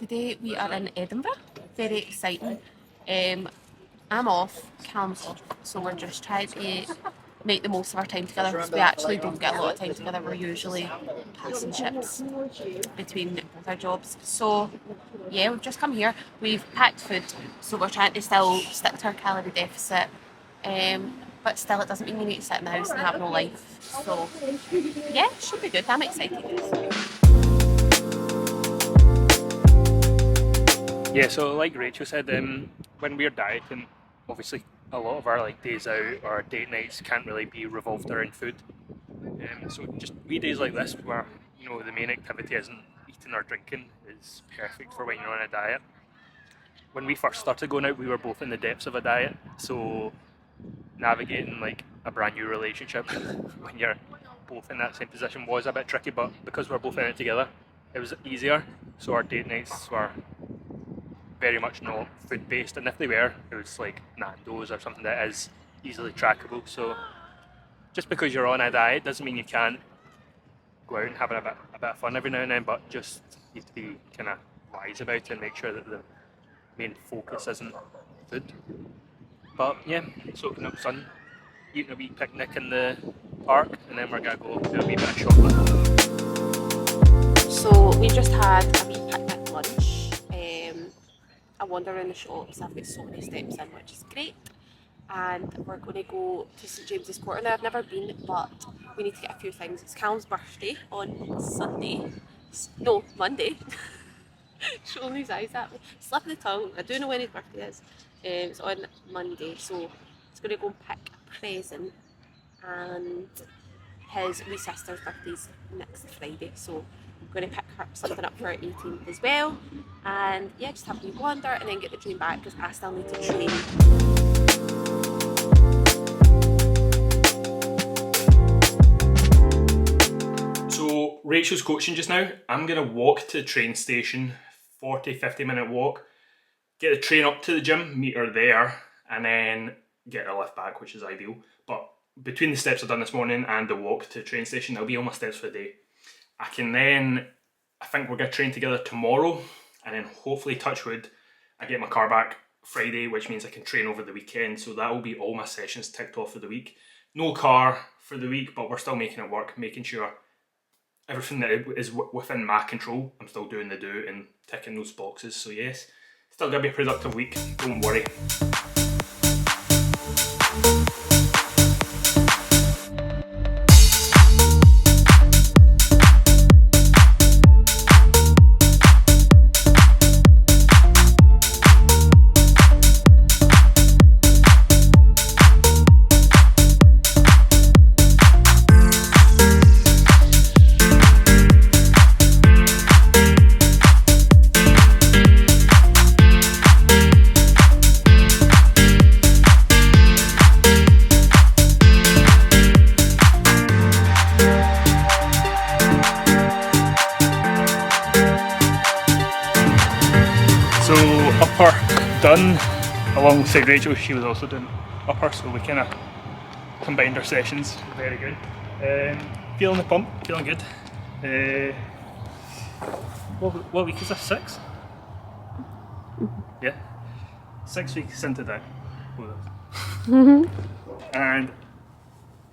Today we are in Edinburgh, very exciting. I'm off, Callum's off, so we're just trying to make the most of our time together because we actually don't get a lot of time together. We're usually passing ships between both our jobs. So yeah, we've just come here. We've packed food, so we're trying to still stick to our calorie deficit. But still, it doesn't mean you need to sit in the house and have no life. So yeah, should be good. I'm excited. Yeah, so like Rachel said, when we're dieting, obviously a lot of our days out or date nights can't really be revolved around food. So just wee days like this where the main activity isn't eating or drinking is perfect for when you're on a diet. When we first started going out, we were both in the depths of a diet, so navigating a brand new relationship when you're both in that same position was a bit tricky, but because we're both in it together, it was easier. So our date nights were very much not food based, and if they were, it was like Nando's or something that is easily trackable. So just because you're on a diet doesn't mean you can't go out and have a bit of fun every now and then, but just need to be kind of wise about it and make sure that the main focus isn't food. But yeah, soaking up sun, eating a wee picnic in the park, and then we're gonna go do a wee bit of shopping. So we just had a wee picnic lunch. I wander around the shops. I've got so many steps in, which is great. And we're going to go to St James's Court. Now, I've never been, but we need to get a few things. It's Callum's birthday on Sunday. No, Monday. Showing his eyes at me. Slip of the tongue. I do know when his birthday is. It's on Monday, so he's going to go and pick a present. And his wee sister's birthday's next Friday, so I'm going to pick her something up for her 18th as well. And yeah, just have a wee wander and then get the train back because I still need to train. So Rachel's coaching just now. I'm going to walk to the train station, 40-50 minute walk, get the train up to the gym, meet her there, and then get a lift back, which is ideal. But between the steps I've done this morning and the walk to the train station, that'll be all my steps for the day. I think we're going to train together tomorrow, and then hopefully, touch wood, I get my car back Friday, which means I can train over the weekend. So that will be all my sessions ticked off for the week. No car for the week, but we're still making it work, making sure everything that is within my control, I'm still doing the do and ticking those boxes. So yes, still going to be a productive week, don't worry. So upper done alongside Rachel. She was also doing upper, so we kind of combined our sessions. Very good. Feeling the pump, feeling good. What week is this? 6? Yeah, 6 weeks into that. And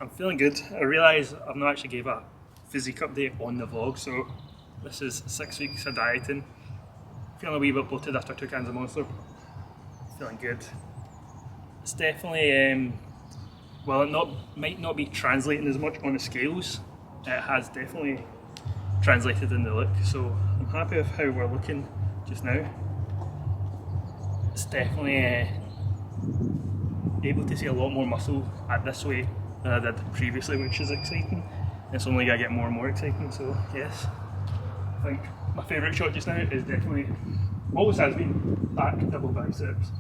I'm feeling good. I realise I've not actually gave a physique update on the vlog, so this is 6 weeks of dieting. Feeling a wee bit bloated after 2 cans of Monster. Feeling good. It's definitely, while it might not be translating as much on the scales, it has definitely translated in the look. So I'm happy with how we're looking just now. It's definitely able to see a lot more muscle at this weight than I did previously, which is exciting. It's only going to get more and more exciting, so yes. I think my favourite shot just now is definitely, always has been, back double biceps.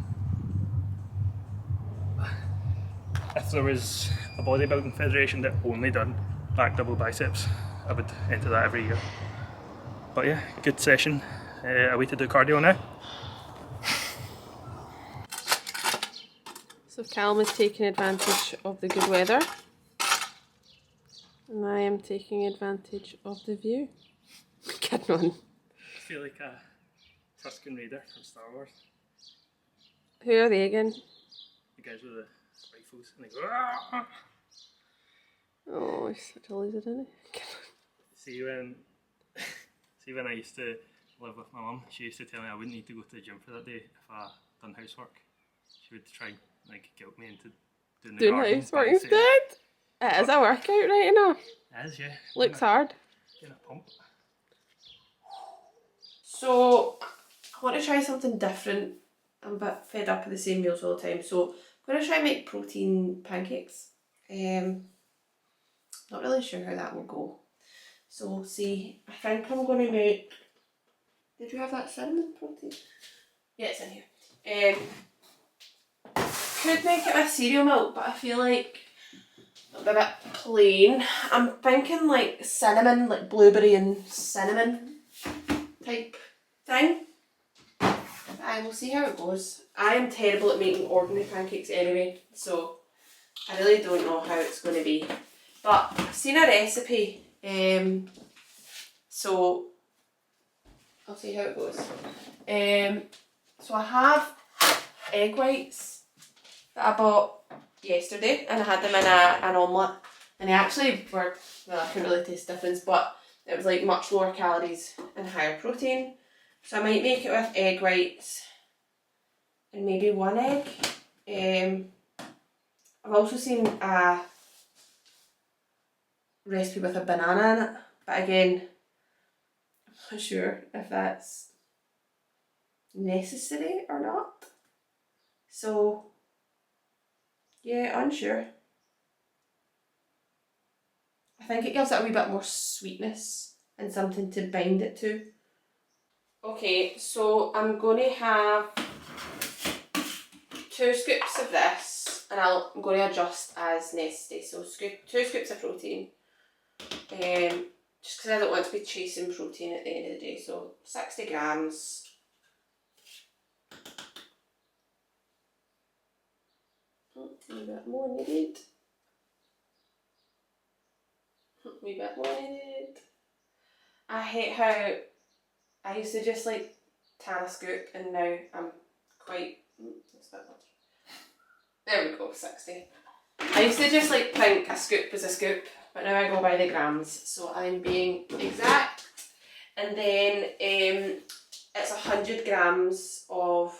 If there was a bodybuilding federation that only done back double biceps, I would enter that every year. But yeah, good session. Are we to do cardio now? So Callum is taking advantage of the good weather. And I am taking advantage of the view. Kidding on. I feel like Tusken Raider from Star Wars. Who are they again? The guys with the rifles and they go. "Ah!" Oh, he's such a loser, isn't he? See when, see when I used to live with my mum, she used to tell me I wouldn't need to go to the gym for that day if I done housework. She would try and like guilt me into doing the Doing garden housework by saying, instead? It is a workout, right enough. It is, yeah. Looks hard. Getting a pump. So, I want to try something different. I'm a bit fed up with the same meals all the time, so I'm going to try and make protein pancakes. Not really sure how that will go. So we'll see. I think I'm going to make... Did you have that cinnamon protein? Yeah, it's in here. Could make it with cereal milk, but I feel like it'll be a bit plain. I'm thinking like cinnamon, like blueberry and cinnamon type thing. I will see how it goes. I am terrible at making ordinary pancakes anyway, so I really don't know how it's going to be. But I've seen a recipe, so I'll see how it goes. So I have egg whites that I bought yesterday, and I had them in an omelette, and they actually were, well, I couldn't really taste the difference, but it was like much lower calories and higher protein. So I might make it with egg whites and maybe one egg. I've also seen a recipe with a banana in it, but again, I'm not sure if that's necessary or not. So, yeah, unsure. I think it gives it a wee bit more sweetness and something to bind it to. Okay, so I'm going to have 2 scoops of this, and I'm going to adjust as necessary. So 2 scoops of protein, just because I don't want to be chasing protein at the end of the day. So 60 grams. A wee bit more needed. A wee bit more needed. I hate how I used to just like tan a scoop, and now I'm quite, that's a bit much. There we go, 60. I used to just like think a scoop was a scoop, but now I go by the grams, so I'm being exact. And then it's 100 grams of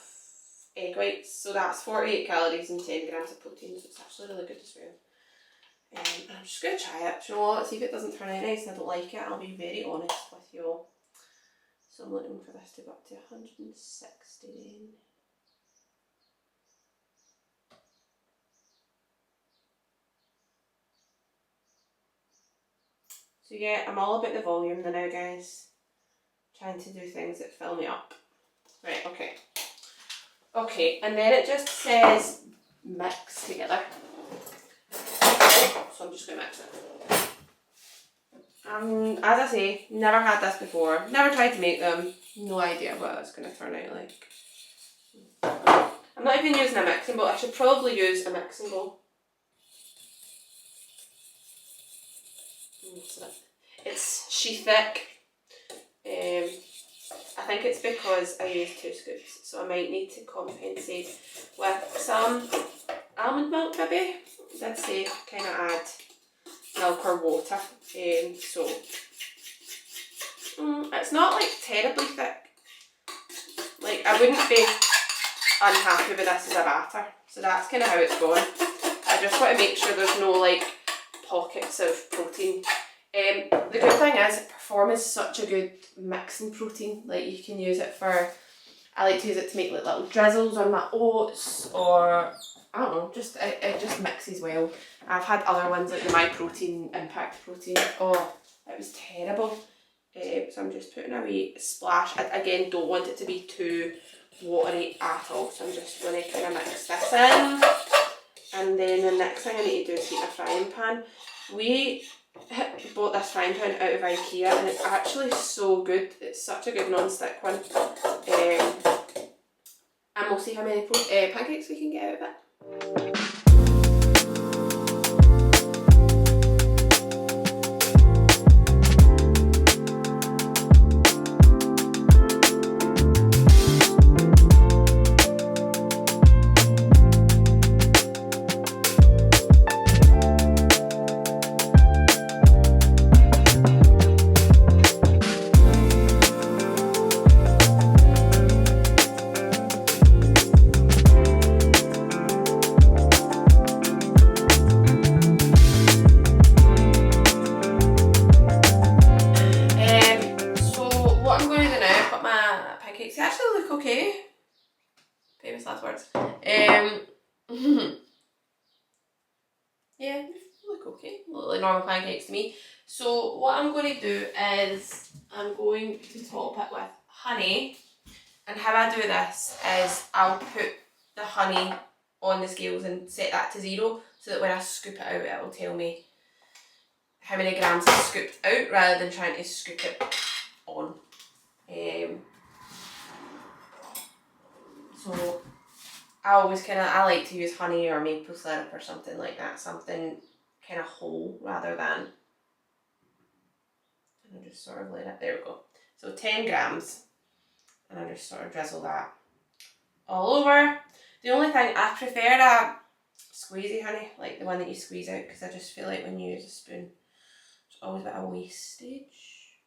egg whites, so that's 48 calories and 10 grams of protein, so it's actually really good as well. I'm just going to try it. You know what? See if it doesn't turn out nice and I don't like it, I'll be very honest with you all. So I'm looking for this to go up to 160 then. So yeah, I'm all about the volume now, guys. Trying to do things that fill me up. Right, okay. Okay, and then it just says mix together. So I'm just going to mix it. As I say, never had this before. Never tried to make them. No idea what it's going to turn out like. I'm not even using a mixing bowl. I should probably use a mixing bowl. It's sheet thick. I think it's because I used 2 scoops, so I might need to compensate with some almond milk maybe. I'd say kind of add milk or water. So it's not like terribly thick. Like I wouldn't be unhappy with this as a batter. So that's kind of how it's going. I just want to make sure there's no like pockets of protein. The good thing is Perform is such a good mixing protein. Like you can use it for, I like to use it to make like little drizzles on my oats, or I don't know, just it just mixes well. I've had other ones like the My Protein Impact Protein. Oh, it was terrible. So I'm just putting a wee splash. I, again, don't want it to be too watery at all. So I'm just going to kind of mix this in. And then the next thing I need to do is heat a frying pan. We bought this frying pan out of IKEA, and it's actually so good. It's such a good non-stick one. And we'll see how many pancakes we can get out of it. pancakes. They actually look okay. Famous last words. Yeah, they look okay. Look like normal pancakes to me. So what I'm going to do is I'm going to top it with honey. And how I do this is I'll put the honey on the scales and set that to 0 so that when I scoop it out, it will tell me how many grams I've scooped out rather than trying to scoop it on. So I like to use honey or maple syrup or something like that, something kind of whole rather than, and I just sort of let it, there we go. So 10 grams, and I just sort of drizzle that all over. The only thing, I prefer a squeezy honey, like the one that you squeeze out, because I just feel like when you use a spoon, there's always a bit of wastage.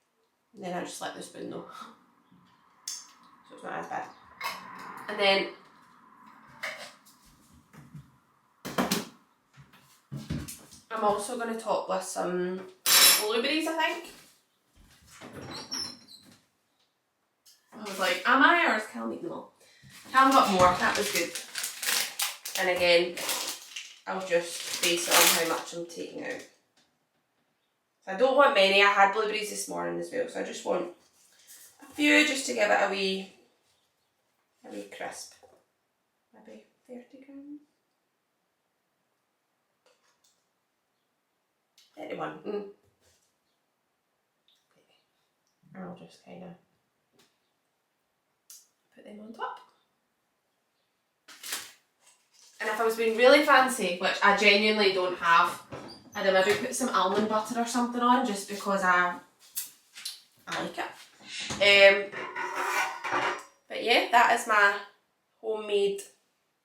And then I just let the spoon though, so it's not as bad. And then I'm also going to top with some blueberries, I think. I was like, am I, or is Callum eating them all? Callum got more, that was good. And again, I'll just base it on how much I'm taking out. So I don't want many, I had blueberries this morning as well, so I just want a few just to give it a wee crisp. Maybe 30 grams? 31. I'll just kind of put them on top. And if I was being really fancy, which I genuinely don't have, I'd maybe put some almond butter or something on just because I like it. But yeah, that is my homemade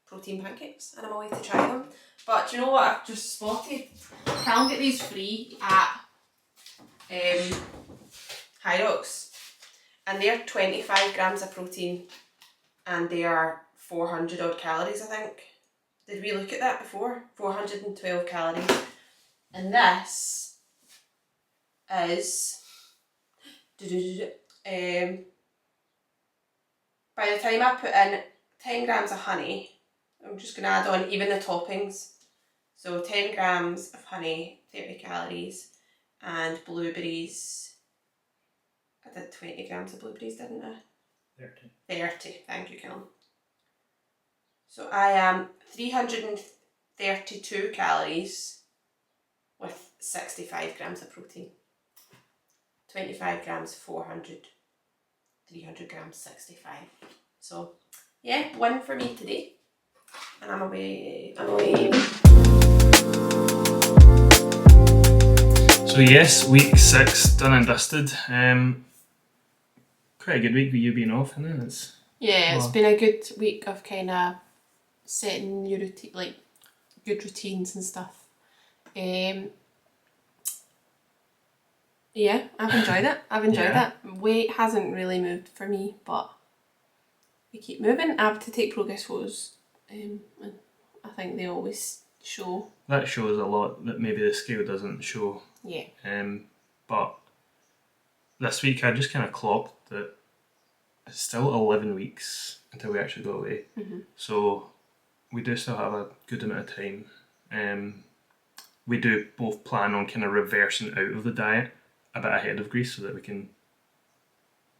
protein pancakes and I'm away to try them. But do you know what I've just spotted? Callum get these free at Hyrox, and they're 25 grams of protein and they are 400 odd calories, I think. Did we look at that before? 412 calories. And this is by the time I put in 10 grams of honey, I'm just going to add on even the toppings. So 10 grams of honey, 30 calories, and blueberries. I did 20 grams of blueberries, didn't I? 30, thank you, Callum. So I am 332 calories with 65 grams of protein. 25 grams, 400. 300 grams, 65. So yeah, one for me today. And I'm away. So yes, week 6 done and dusted. Quite a good week with you being off, isn't it? It's been a good week of kind of setting your routine, like good routines and stuff. Yeah, I've enjoyed it. it. Weight hasn't really moved for me, but we keep moving. I have to take progress photos, and I think they always show. That shows a lot that maybe the scale doesn't show. Yeah. But this week I just kind of clocked that it's still 11 weeks until we actually go away. So we do still have a good amount of time. We do both plan on kind of reversing out of the diet a bit ahead of Greece so that we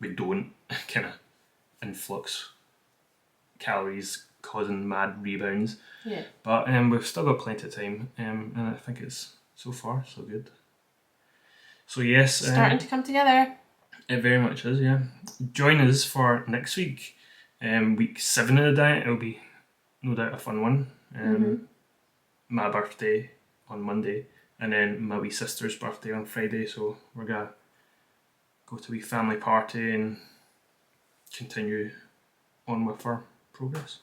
don't kind of influx calories causing mad rebounds. Yeah. But we've still got plenty of time, and I think it's so far so good. So yes, starting to come together. It very much is, yeah. Join us for next week, week 7 of the diet. It'll be no doubt a fun one. My birthday on Monday, and then my wee sister's birthday on Friday. So we're gonna go to a wee family party and continue on with our progress.